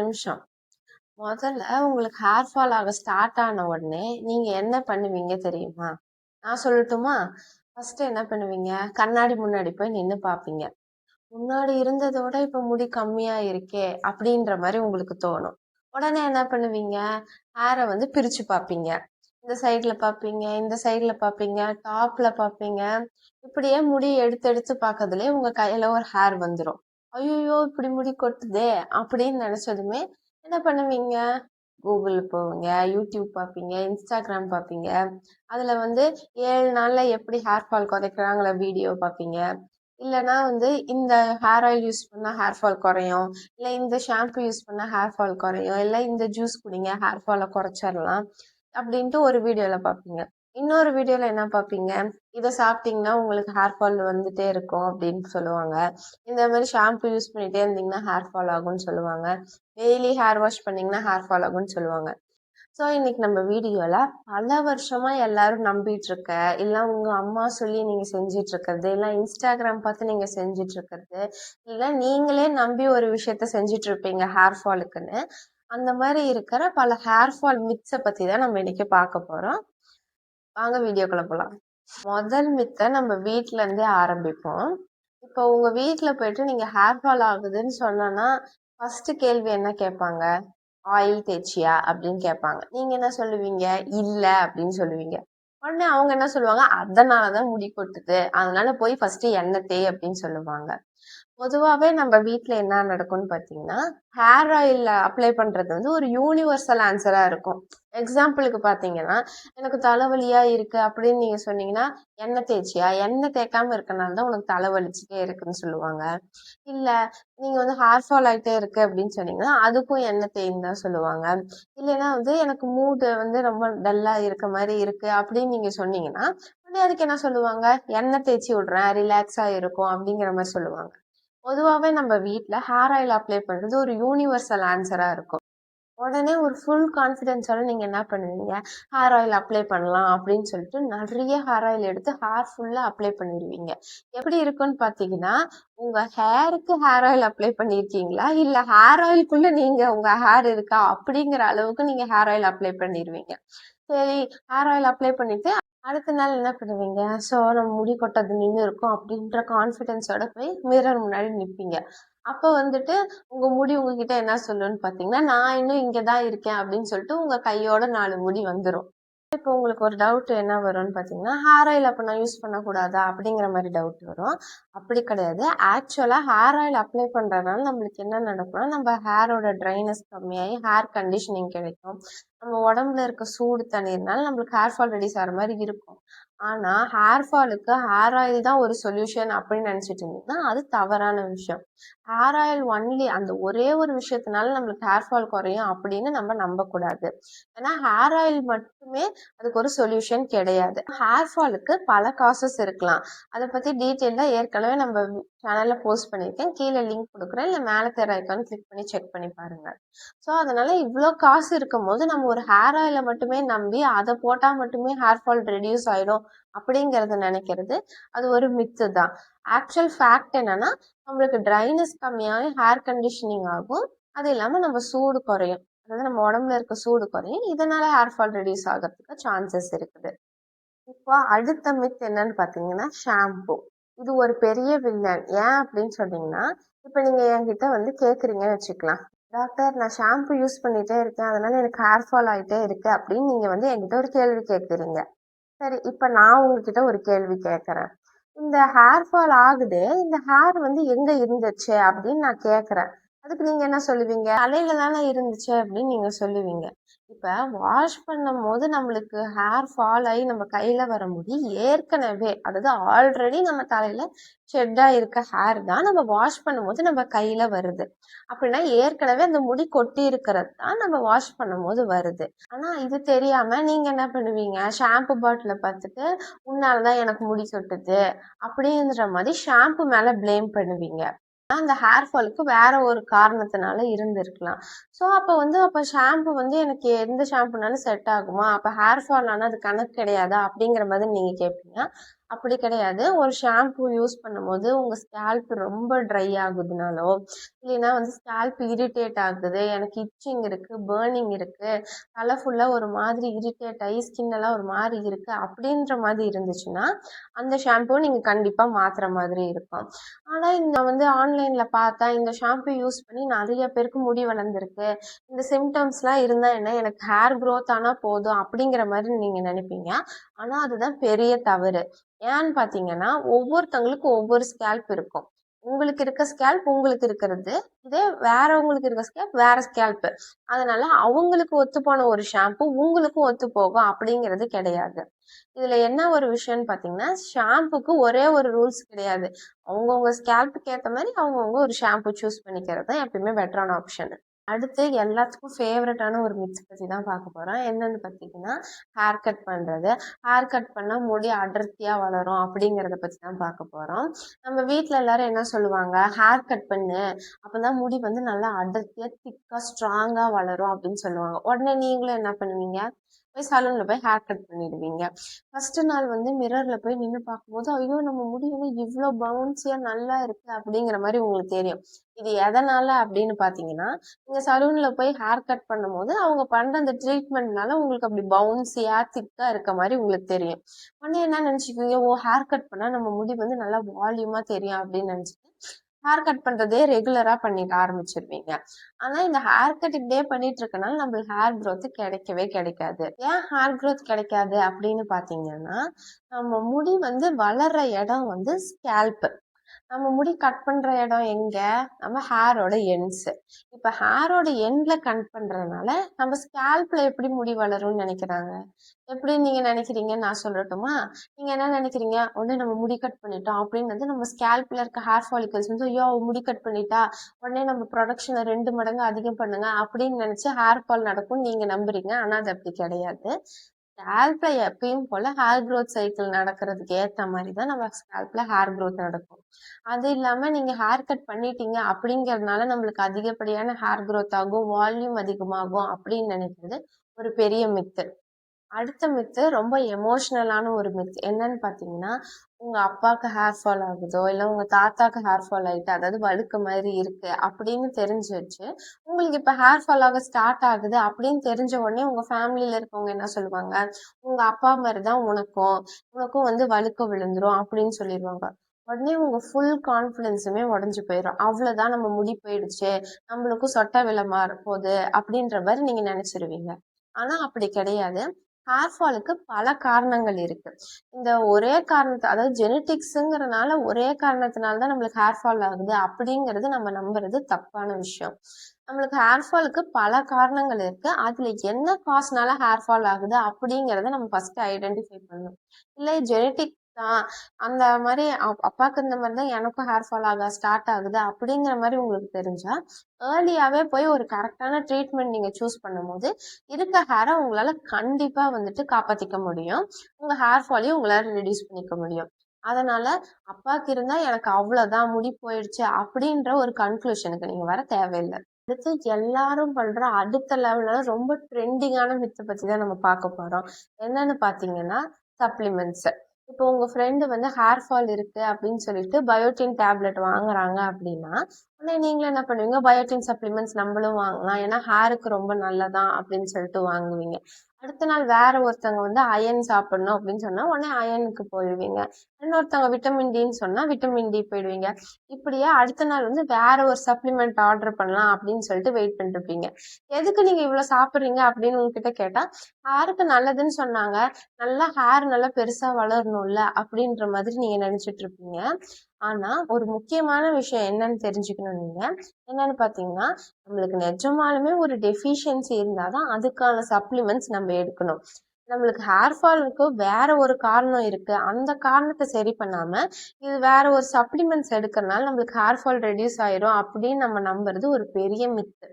நிமிஷம். முதல்ல உங்களுக்கு ஹேர் ஃபால் ஆக ஸ்டார்ட் ஆன உடனே நீங்க என்ன பண்ணுவீங்க தெரியுமா? நான் சொல்லட்டுமா? ஃபர்ஸ்ட் என்ன பண்ணுவீங்க? கண்ணாடி முன்னாடி போய் நின்னு பாப்பீங்க. முன்னாடி இருந்ததோட இப்ப முடி கம்மியா இருக்கே அப்படின்ற மாதிரி உங்களுக்கு தோணும். உடனே என்ன பண்ணுவீங்க? ஹேரை வந்து பிரிச்சு பாப்பீங்க. இந்த சைட்ல பாப்பீங்க, இந்த சைட்ல பாப்பீங்க, டாப்ல பாப்பீங்க. இப்படியே முடி எடுத்து எடுத்து பார்க்கறதுலயே உங்க கையில ஒரு ஹேர் வந்துடும். ஐயோ இப்படி முடி கொட்டுதே அப்படின்னு நினைச்சதுமே என்ன பண்ணுவீங்க? கூகுள் போவீங்க, யூடியூப் பார்ப்பீங்க, இன்ஸ்டாகிராம் பார்ப்பீங்க. அதுல வந்து 7 நாள்ல எப்படி ஹேர் ஃபால் குறைக்கிறாங்கள வீடியோ பார்ப்பீங்க. இல்லைன்னா வந்து இந்த ஹேர் ஆயில் யூஸ் பண்ணா ஹேர் ஃபால் குறையும், இல்லை இந்த ஷாம்பு யூஸ் பண்ணா ஹேர் ஃபால் குறையும், இல்லை இந்த ஜூஸ் குடிங்க ஹேர் ஃபாலை குறைச்சிடலாம் அப்படின்ட்டு ஒரு வீடியோல பார்ப்பீங்க. இன்னொரு வீடியோல என்ன பார்ப்பீங்க? இதை சாப்பிட்டீங்கன்னா உங்களுக்கு ஹேர் ஃபால் வந்துட்டே இருக்கும் அப்படின்னு சொல்லுவாங்க. இந்த மாதிரி ஷாம்பு யூஸ் பண்ணிட்டே இருந்தீங்கன்னா ஹேர் ஃபால் ஆகும்னு சொல்லுவாங்க. டெய்லி ஹேர் வாஷ் பண்ணீங்கன்னா ஹேர் ஃபால் ஆகும்னு சொல்லுவாங்க. ஸோ இன்னைக்கு நம்ம வீடியோல பல வருஷமா எல்லாரும் நம்பிட்டு இருக்க, இல்லை உங்க அம்மா சொல்லி நீங்க செஞ்சிட்டு இருக்கிறது, இல்லை இன்ஸ்டாகிராம் பார்த்து நீங்க செஞ்சிட்டு இருக்கிறது, இல்லை நீங்களே நம்பி ஒரு விஷயத்த செஞ்சிட்டு இருப்பீங்க ஹேர் ஃபாலுக்குன்னு. அந்த மாதிரி இருக்கிற பல ஹேர் ஃபால் மித்ஸை பத்தி தான் நம்ம இன்னைக்கு பார்க்க போறோம். வாங்க வீடியோக்குள்ள போலாம். முதல் மித்தை நம்ம வீட்ல இருந்தே ஆரம்பிப்போம். இப்போ உங்க வீட்ல போயிட்டு நீங்க ஹேர் ஃபால் ஆகுதுன்னு சொன்னா ஃபர்ஸ்ட் கேள்வி என்ன கேட்பாங்க? ஆயில் தேய்ச்சியா அப்படின்னு கேட்பாங்க. நீங்க என்ன சொல்லுவீங்க? இல்ல அப்படின்னு சொல்லுவீங்க. உடனே அவங்க என்ன சொல்லுவாங்க? அதனாலதான் முடி கொட்டுது, அதனால போய் ஃபர்ஸ்ட் எண்ணெய் தேய் அப்படின்னு சொல்லுவாங்க. பொதுவாவே நம்ம வீட்ல என்ன நடக்கும்னு பாத்தீங்கன்னா, ஹேர் ஆயில் அப்ளை பண்றது வந்து ஒரு யூனிவர்சல் ஆன்சரா இருக்கும். எக்ஸாம்பிளுக்கு பாத்தீங்கன்னா, எனக்கு தலைவலியா இருக்கு அப்படின்னு நீங்க சொன்னீங்கன்னா, எண்ணெய் தேய்ச்சியா? எண்ணெய் தேய்க்காம இருக்கனாலதான் உனக்கு தலைவலிச்சுட்டே இருக்குன்னு சொல்லுவாங்க. இல்ல நீங்க வந்து ஹேர் ஃபால் ஆயிட்டே இருக்கு அப்படின்னு சொன்னீங்கன்னா, அதுக்கும் எண்ணெய் தேய்ன்னு தான் சொல்லுவாங்க. இல்லைன்னா வந்து எனக்கு மூடு வந்து ரொம்ப டல்லா இருக்க மாதிரி இருக்கு அப்படின்னு நீங்க சொன்னீங்கன்னா, உடனே அதுக்கு என்ன சொல்லுவாங்க? எண்ணெய் தேய்ச்சி விடுறேன், ரிலாக்ஸா இருக்கும் அப்படிங்கிற மாதிரி சொல்லுவாங்க. பொதுவாவே நம்ம வீட்ல ஹேர் ஆயில் அப்ளை பண்றது ஒரு யூனிவர்சல் ஆன்சரா இருக்கும். உடனே ஒரு ஃபுல் கான்ஃபிடென்ஸோட நீங்க என்ன பண்ணுவீங்க? ஹேர் ஆயில் அப்ளை பண்ணலாம் அப்படின்னு சொல்லிட்டு நிறைய ஹேர் ஆயில் எடுத்து ஹேர் ஃபுல்லா அப்ளை பண்ணிடுவீங்க. எப்படி இருக்குன்னு பாத்தீங்கன்னா, உங்க ஹேருக்கு ஹேர் ஆயில் அப்ளை பண்ணிருக்கீங்களா, இல்ல ஹேர் ஆயிலுக்குள்ள நீங்க உங்க ஹேர் இருக்கா அப்படிங்கிற அளவுக்கு நீங்க ஹேர் ஆயில் அப்ளை பண்ணிடுவீங்க. சரி, ஹேர் ஆயில் அப்ளை பண்ணிட்டு அடுத்த நாள் என்ன பண்ணுவீங்க? ஸோ நம்ம முடி கொட்டது நின்று இருக்கும் அப்படின்ற கான்ஃபிடென்ஸோட போய் மிரர் முன்னாடி நிற்பீங்க. அப்போ வந்துட்டு உங்க முடி உங்ககிட்ட என்ன சொல்லுன்னு பாத்தீங்கன்னா, நான் இன்னும் இங்கதான் இருக்கேன் அப்படின்னு சொல்லிட்டு உங்க கையோட 4 முடி வந்துடும். இப்போ உங்களுக்கு ஒரு டவுட் என்ன வரும்னு பாத்தீங்கன்னா, ஹேர் ஆயில் அப்ப நான் யூஸ் பண்ணக்கூடாதா அப்படிங்கிற மாதிரி டவுட் வரும். அப்படி கிடையாது. ஆக்சுவலா ஹேர் ஆயில் அப்ளை பண்றதுனால நம்மளுக்கு என்ன நடக்கும்னா, நம்ம ஹேரோட ட்ரைனஸ் கம்மியாகி ஹேர் கண்டிஷனிங் கிடைக்கும். நம்ம உடம்புல இருக்க சூடு தண்ணீர்னால நம்மளுக்கு ஹேர் ஃபால் ரெடியூஸ் ஆகிற மாதிரி இருக்கும். ஆனா ஹேர் ஃபாலுக்கு ஹேர் ஆயில் தான் ஒரு சொல்யூஷன் அப்படின்னு நினைச்சிட்டு இருந்தீங்கன்னா அது தவறான விஷயம். ஹேர் ஆயில் ஒன்லி அந்த ஒரே ஒரு விஷயத்தினால நம்மளுக்கு ஹேர் ஃபால் குறையும் அப்படின்னு நம்ம நம்பக்கூடாது. ஏன்னா ஹேர் ஆயில் மட்டுமே அதுக்கு ஒரு சொல்யூஷன் கிடையாது. ஹேர் ஃபாலுக்கு பல காசஸ் இருக்கலாம். அதை பத்தி டீட்டெயிலா ஏற்கனவே நம்ம சேனல்ல போஸ்ட் பண்ணியிருக்கேன். கீழே லிங்க் கொடுக்குறேன், இல்லை மேலே தெர ஐக்கான் கிளிக் பண்ணி செக் பண்ணி பாருங்க. ஸோ அதனால இவ்வளோ காசு இருக்கும் போது நம்ம ஒரு ஹேர் ஆயிலை மட்டுமே நம்பி அதை போட்டா மட்டுமே ஹேர் ஃபால் ரெடியூஸ் ஆயிடும் அப்படிங்கறத நினைக்கிறது அது ஒரு மித்து தான். ஆக்சுவல் ஃபேக்ட் என்னன்னா, நம்மளுக்கு ட்ரைனஸ் கம்மியாகி ஹேர் கண்டிஷனிங் ஆகும். அது இல்லாம நம்ம சூடு குறையும். அதாவது நம்ம உடம்புல இருக்க சூடு குறையும். இதனால ஹேர் ஃபால் ரெடியூஸ் ஆகிறதுக்கு சான்சஸ் இருக்குது. இப்போ அடுத்த மித் என்னன்னு பாத்தீங்கன்னா, ஷாம்பு. இது ஒரு பெரிய வில்லன். ஏன் அப்படின்னு சொன்னீங்கன்னா, இப்ப நீங்க என்கிட்ட வந்து கேக்குறீங்கன்னு வச்சுக்கலாம், டாக்டர் நான் ஷாம்பு யூஸ் பண்ணிட்டே இருக்கேன், அதனால எனக்கு ஹேர் ஃபால் ஆயிட்டே இருக்கு அப்படின்னு நீங்க வந்து என்கிட்ட ஒரு கேள்வி கேட்குறீங்க. சரி, இப்ப நான் உங்ககிட்ட ஒரு கேள்வி கேட்கறேன். இந்த ஹேர் ஃபால் ஆகுது, இந்த ஹேர் வந்து எங்க இருந்துச்சு அப்படின்னு நான் கேட்கறேன். அதுக்கு நீங்க என்ன சொல்லுவீங்க? தலையில தானே இருந்துச்சு அப்படின்னு நீங்க சொல்லுவீங்க. இப்ப வாஷ் பண்ணும் போது நம்மளுக்கு ஹேர் ஃபால் ஆகி நம்ம கையில வர முடி ஏற்கனவே, அதாவது ஆல்ரெடி நம்ம தலையில ஷெட்டா இருக்க ஹேர் தான் நம்ம வாஷ் பண்ணும்போது நம்ம கையில வருது. அப்படின்னா ஏற்கனவே அந்த முடி கொட்டி இருக்கிறது தான் நம்ம வாஷ் பண்ணும் போது வருது. ஆனா இது தெரியாம நீங்க என்ன பண்ணுவீங்க? ஷாம்பு பாட்டில பார்த்துட்டு உன்னாலதான் எனக்கு முடி கொட்டுது அப்படின்ற மாதிரி ஷாம்பு மேல பிளேம் பண்ணுவீங்க. அந்த ஹேர் ஃபாலுக்கு வேற ஒரு காரணத்தினால இருந்திருக்கலாம். ஸோ அப்ப ஷாம்பு வந்து எனக்கு எந்த ஷாம்புனாலும் செட் ஆகுமா? அப்ப ஹேர் ஃபால் ஆனா அது கணக்கு கிடையாதா அப்படிங்கிற மாதிரி நீங்க கேட்பீங்க. அப்படி கிடையாது. ஒரு ஷாம்பு யூஸ் பண்ணும்போது உங்க ஸ்கேல்ப் ரொம்ப ட்ரை ஆகுதுனாலோ, இல்லைன்னா வந்து ஸ்கேல்ப் இரிட்டேட் ஆகுது, எனக்கு இச்சிங் இருக்கு, பர்னிங் இருக்கு, தலை ஃபுல்லா ஒரு மாதிரி இரிட்டேட் ஆகி ஸ்கின் எல்லாம் ஒரு மாதிரி இருக்கு அப்படின்ற மாதிரி இருந்துச்சுன்னா, அந்த ஷாம்புவ நீங்க கண்டிப்பா மாத்துற மாதிரி இருக்கும். ஆனா நான் வந்து ஆன்லைன்ல பார்த்தேன், இந்த ஷாம்பு யூஸ் பண்ணி நெறைய பேருக்கு முடி வளர்ந்துருக்கு. இந்த சிம்டம்ஸ்லாம் இருந்தா என்ன, எனக்கு ஹேர் குரோத் ஆனா போதும் அப்படிங்கிற மாதிரி நீங்க நினைப்பீங்க. ஆனா அதுதான் பெரிய தவறு. ஏன்னு பார்த்தீங்கன்னா, ஒவ்வொருத்தவங்களுக்கும் ஒவ்வொரு ஸ்கேல்ப் இருக்கும். உங்களுக்கு இருக்க ஸ்கேல்ப் உங்களுக்கு இருக்கிறது. இதே வேறவங்களுக்கு இருக்க ஸ்கேல்ப் வேற ஸ்கேல்ப். அதனால அவங்களுக்கு ஒத்துப்போன ஒரு ஷாம்பு உங்களுக்கும் ஒத்து போகும் அப்படிங்கிறது கிடையாது. இதுல என்ன ஒரு விஷயம்னு பார்த்தீங்கன்னா, ஷாம்புக்கு ஒரே ஒரு ரூல்ஸ் கிடையாது. அவங்கவங்க ஸ்கேல்ப்புக்கு ஏத்த மாரி அவங்கவங்க ஒரு ஷாம்பு சூஸ் பண்ணிக்கிறது தான் எப்பயுமே பெட்டரான ஆப்ஷன். அடுத்து எல்லாத்துக்கும் ஃபேவரட்டான ஒரு மிக்ஸ் பத்தி தான் பார்க்க போறோம். என்னன்னு பார்த்தீங்கன்னா, ஹேர் கட் பண்றது. ஹேர் கட் பண்ணா முடி அடர்த்தியா வளரும் அப்படிங்கிறத பத்தி தான் பார்க்க போறோம். நம்ம வீட்ல எல்லாரும் என்ன சொல்லுவாங்க, ஹேர் கட் பண்ணு அப்பதான் முடி வந்து நல்லா அடர்த்தியா, திக்கா, ஸ்ட்ராங்கா வளரும் அப்படின்னு சொல்லுவாங்க. உடனே நீங்களும் என்ன பண்ணுவீங்க, போய் சலூன்ல போய் ஹேர் கட் பண்ணிடுவீங்க. ஃபர்ஸ்ட் நாள் வந்து மிரர்ல போய் நின்று பார்க்கும்போது, ஐயோ நம்ம முடி வந்து இவ்வளோ பவுன்சியா நல்லா இருக்கு அப்படிங்கிற மாதிரி உங்களுக்கு தெரியும். இது எதனால அப்படின்னு பாத்தீங்கன்னா, நீங்க சலூன்ல போய் ஹேர் கட் பண்ணும்போது அவங்க பண்ற அந்த ட்ரீட்மெண்ட்னால உங்களுக்கு அப்படி பவுன்சியா திக்கா இருக்க மாதிரி உங்களுக்கு தெரியும். உடனே என்ன நினைச்சுக்குவீங்க, ஓ ஹேர் கட் பண்ணா நம்ம முடி வந்து நல்லா வால்யூமா தெரியும் அப்படின்னு நினைச்சிட்டு ஹேர் கட் பண்றதே ரெகுலரா பண்ணிக்க ஆரம்பிச்சிருவீங்க. ஆனா இந்த ஹேர் கட் இப்படியே பண்ணிட்டு இருக்கனால நம்மளுக்கு ஹேர் growth கிடைக்கவே கிடைக்காது. ஏன் ஹேர் growth கிடைக்காது அப்படின்னு பாத்தீங்கன்னா, நம்ம முடி வந்து வளர்ற இடம் வந்து ஸ்கேல்ப். நம்ம முடி கட் பண்ற இடம் எங்க, நம்ம ஹேரோட எண்ட்ஸ். இப்ப ஹேரோட எண்ட்ல கட் பண்றதுனால நம்ம ஸ்கேல்ப்ல எப்படி முடி வளரும்னு நினைக்கிறாங்க. எப்படி நீங்க நினைக்கிறீங்கன்னு நான் சொல்லட்டுமா? நீங்க என்ன நினைக்கிறீங்க, உடனே நம்ம முடி கட் பண்ணிட்டோம் அப்படின்னு வந்து நம்ம ஸ்கேல்ப்ல இருக்க ஹேர் ஃபாலிகல்ஸ் வந்து ஐயோ அவ முடி கட் பண்ணிட்டா, உடனே நம்ம ப்ரொடக்ஷனை 2 மடங்கு அதிகம் பண்ணுங்க அப்படின்னு நினைச்சு ஹேர் ஃபால் நடக்கும் நீங்க நம்புறீங்க. ஆனா அது அப்படி கிடையாது. ஸ்கேல்ப்ல எப்பயும் போல ஹேர் growth சைக்கிள் நடக்கிறதுக்கு ஏத்த மாதிரி தான் நம்ம ஸ்கேல்ப்ல ஹேர் growth நடக்கும். அது இல்லாம நீங்க ஹேர் கட் பண்ணிட்டீங்க அப்படிங்கறதுனால நம்மளுக்கு அதிகப்படியான ஹேர் growth ஆகும், வால்யூம் அதிகமாகும் அப்படின்னு நினைக்கிறது ஒரு பெரிய மித்து. அடுத்த மித்து ரொம்ப எமோஷனலான ஒரு மித்து. என்னன்னு பாத்தீங்கன்னா, உங்க அப்பாக்கு ஹேர் ஃபால் ஆகுதோ, இல்ல உங்க தாத்தாக்கு ஹேர் ஃபால் ஆயிட்டு, அதாவது வழுக்க மாதிரி இருக்கு அப்படின்னு தெரிஞ்சு வச்சு, உங்களுக்கு இப்ப ஹேர் ஃபால் ஆக ஸ்டார்ட் ஆகுது அப்படின்னு தெரிஞ்ச உடனே உங்க ஃபேமிலில இருக்கவங்க என்ன சொல்லுவாங்க, உங்க அப்பா மாதிரிதான் உனக்கும், உனக்கும் வந்து வழுக்க விழுந்துரும் அப்படின்னு சொல்லிடுவாங்க. உடனே உங்க ஃபுல் கான்பிடன்ஸுமே உடஞ்சு போயிடும். அவ்வளவுதான் நம்ம முடி போயிடுச்சு, நம்மளுக்கும் சொட்டை விழ மாற போகுது அப்படின்ற மாதிரி நீங்க நினைச்சிருவீங்க. ஆனா அப்படி கிடையாது. ஹேர் ஃபாலுக்கு பல காரணங்கள் இருக்கு. இந்த ஒரே காரணத்தை, அதாவது ஜெனட்டிக்ஸ்ங்கிறனால ஒரே காரணத்தினால தான் நம்மளுக்கு ஹேர் ஃபால் ஆகுது அப்படிங்கிறது நம்ம நம்புறது தப்பான விஷயம். நம்மளுக்கு ஹேர் ஃபாலுக்கு பல காரணங்கள் இருக்கு. அதுல என்ன காசுனால ஹேர் ஃபால் ஆகுது அப்படிங்கிறத நம்ம ஃபர்ஸ்ட் ஐடென்டிஃபை பண்ணணும். இல்லை ஜெனட்டிக் தான், அந்த மாதிரி அப்பாவுக்கு இந்த மாதிரி தான் எனக்கும் ஹேர் ஃபால் ஆக ஸ்டார்ட் ஆகுது அப்படிங்கிற மாதிரி உங்களுக்கு தெரிஞ்சா ஏர்லியாவே போய் ஒரு கரெக்டான ட்ரீட்மெண்ட் நீங்க சூஸ் பண்ணும்போது இருக்க ஹேரை உங்களால கண்டிப்பா வந்துட்டு காப்பாத்திக்க முடியும். உங்க ஹேர் ஃபாலையும் உங்களால ரெடியூஸ் பண்ணிக்க முடியும். அதனால அப்பாக்கு இருந்தா எனக்கு அவ்வளவுதான் முடி போயிடுச்சு அப்படின்ற ஒரு கன்க்ளூஷனுக்கு நீங்க வர தேவையில்லை. அடுத்து எல்லாரும் பண்ற அடுத்த லெவல்ல ரொம்ப ட்ரெண்டிங்கான மித்தை பத்தி தான் நம்ம பார்க்க போறோம். என்னன்னு பாத்தீங்கன்னா சப்ளிமெண்ட்ஸ். இப்போ உங்க ஃப்ரெண்டு வந்து ஹேர் ஃபால் இருக்கு அப்படின்னு சொல்லிட்டு பயோட்டின் டேப்லெட் வாங்குறாங்க அப்படின்னா, உடனே நீங்களும் என்ன பண்ணுவீங்க, பயோட்டின் சப்ளிமெண்ட்ஸ் நம்மளும் வாங்கலாம், ஏன்னா ஹேருக்கு ரொம்ப நல்லதான் அப்படின்னு சொல்லிட்டு வாங்குவீங்க. அடுத்த நாள் வேற ஒருத்தவங்க வந்து அயன் சாப்பிடணும் அப்படின்னு சொன்னா உடனே அயனுக்கு போயிடுவீங்க. இன்னொருத்தவங்க விட்டமின் டின்னு சொன்னா விட்டமின் டி போயிடுவீங்க. இப்படியே அடுத்த நாள் வந்து வேற ஒரு சப்ளிமெண்ட் ஆர்டர் பண்ணலாம் அப்படின்னு சொல்லிட்டு வெயிட் பண்ணிட்டு இருப்பீங்க. எதுக்கு நீங்க இவ்வளவு சாப்பிடுறீங்க அப்படின்னு உங்ககிட்ட கேட்டா, ஹேருக்கு நல்லதுன்னு சொன்னாங்க, நல்லா ஹேர் நல்லா பெருசா வளரணும்ல அப்படின்ற மாதிரி நீங்க நினைச்சிட்டு இருப்பீங்க. ஆனா ஒரு முக்கியமான விஷயம் என்னன்னு தெரிஞ்சுக்கணும் நீங்க. என்னன்னு பாத்தீங்கன்னா, நம்மளுக்கு நிஜமாலுமே ஒரு டெஃபிஷியன்சி இருந்தாதான் அதுக்கான சப்ளிமெண்ட்ஸ் நம்ம எடுக்கணும். நம்மளுக்கு ஹேர் ஃபாலுக்கு வேற ஒரு காரணம் இருக்கு, அந்த காரணத்தை சரி பண்ணாம இது வேற ஒரு சப்ளிமெண்ட்ஸ் எடுக்கிறதுனால நம்மளுக்கு ஹேர் ஃபால் ரெடியூஸ் ஆயிரும் அப்படின்னு நம்ம நம்புறது ஒரு பெரிய மித்து.